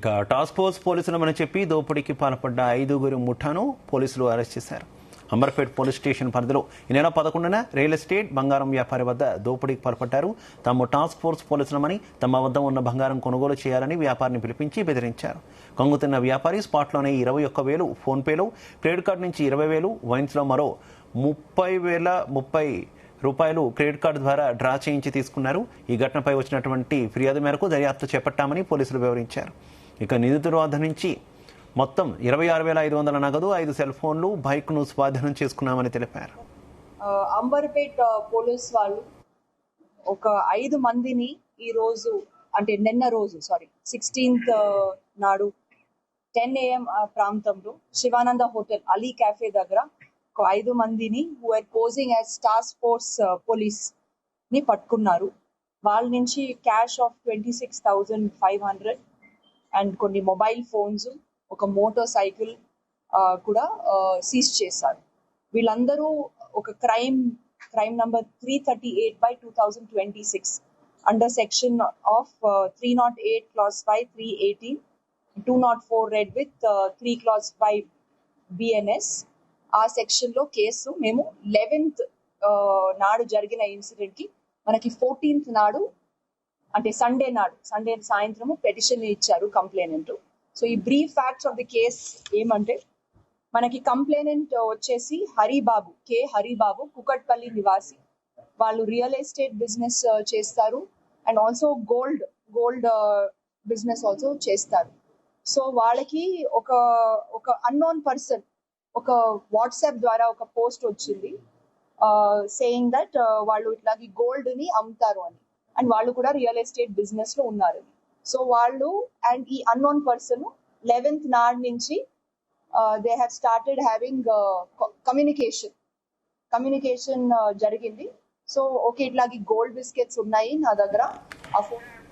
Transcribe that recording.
Task force పోలీసులమని చెప్పి దోపిడీకి పాల్పడ్డ 5గురి ముఠాను పోలీసులు అరెస్ట్ చేశారు. అంబర్పేట్ పోలీస్ స్టేషన్ పరిధిలో ఈ నెల 11న రియల్ ఎస్టేట్ బంగారం వ్యాపారి వద్ద దోపిడీకి పాల్పడ్డారు. తాము టాస్క్ ఫోర్స్ పోలీసులమని తమ వద్ద ఉన్న బంగారం కొనుగోలు చేయాలని వ్యాపారిని పిలిపించి బెదిరించారు. కొంగుతున్న వ్యాపారి స్పాట్లోనే 21,000 ఫోన్పేలో, క్రెడిట్ కార్డు నుంచి 20,000, వైన్స్లో మరో 30,030 రూపాయలు క్రెడిట్ కార్డు ద్వారా డ్రా చేయించి తీసుకున్నారు. ఈ ఘటనపై వచ్చినటువంటి ఫిర్యాదు మేరకు దర్యాప్తు చేపట్టామని పోలీసులు వివరించారు. ఇక నిందితుల వద్ద నుంచి మొత్తం 26,500 నగదు, 5 సెల్ ఫోన్లు, బైక్ను స్వాధీనం చేసుకున్నామని తెలిపారు. అంబర్పేట్ పోలీస్ వాళ్ళు ఒక 5 మందిని ఈ రోజు అంటే నిన్న రోజు 16th నాడు 10 AM ప్రాంతంలో శివానంద హోటల్ అలీ క్యాఫే దగ్గర ఒక 5 మందిని who are posing as task force police ని పట్టుకున్నారు. వాళ్ళ నుంచి క్యాష్ ఆఫ్ 26,500 అండ్ కొన్ని మొబైల్ ఫోన్స్, ఒక మోటార్ సైకిల్ కూడా సీజ్ చేశారు. వీళ్ళందరూ ఒక crime number 338/2026 under section of 308 clause 5, 318, 204 read with 3 clause 5 BNS ఆ సెక్షన్ లో కేసు మేము 11th నాడు జరిగిన ఇన్సిడెంట్ కి మనకి 14th నాడు అంటే సండే సాయంత్రము పెటిషన్ ఇచ్చారు కంప్లైనెంట్. సో ఈ brief facts of the case ఏమంటే, మనకి కంప్లైనెంట్ వచ్చేసి హరిబాబు కుకట్పల్లి నివాసి. వాళ్ళు రియల్ ఎస్టేట్ బిజినెస్ చేస్తారు and also gold business also చేస్తారు. సో వాళ్ళకి ఒక అన్నోన్ పర్సన్ ఒక వాట్సాప్ ద్వారా ఒక పోస్ట్ వచ్చింది సేయింగ్ దట్ వాళ్ళు ఇట్లాగే గోల్డ్ ని అమ్ముతారు అని, అండ్ వాళ్ళు కూడా రియల్ ఎస్టేట్ బిజినెస్ లో ఉన్నారు. సో వాళ్ళు అండ్ ఈ అన్నోన్ పర్సన్ 11th నాడు నుంచి they have started having communication జరిగింది. సో ఓకే, ఇట్లాగే గోల్డ్ బిస్కెట్స్ ఉన్నాయి నా దగ్గర, ఆ ఫోన్